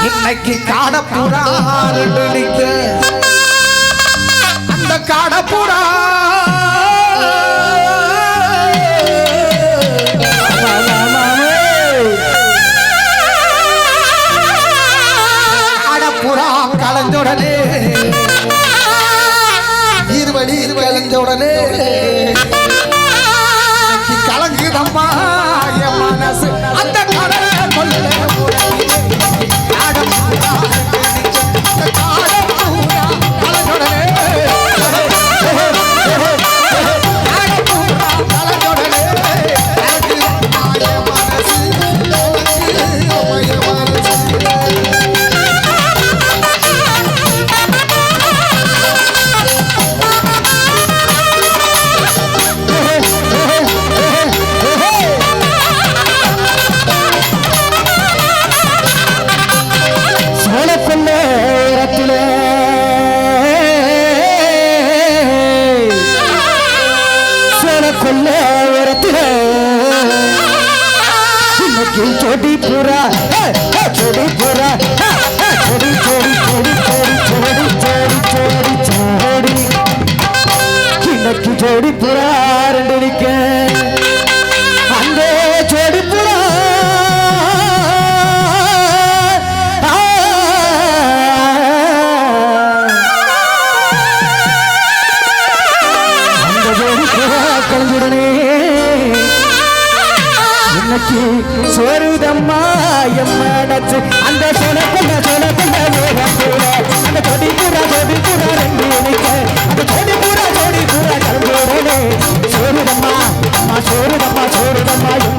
இன்னைக்கு காடப்புறா அந்த காடப்புறா காடப்புறா கலஞ்சோடனே இருவழி கலஞ்சோடனே கலங்குதம்மா என் மனசு அந்த கடலை கொல்ல छोटी पूरा छोटी पूरा छोड़ी छोड़ी छोड़ी छोड़ी छोड़ी छोड़ी छोड़ी छोड़ी किनकी जोड़ी पूरा रंडलिक अंदे जोड़ी पूरा अंदे जोड़ी पूरा कलजुड़ने सोरुदम्मा यम्मनच अंद सोनकुंड अंद जोड़ी पूरा रंगीनिक अंद जोड़ी पूरा कलंजोडने सोरुदम्मा अम्मा सोरुदम्मा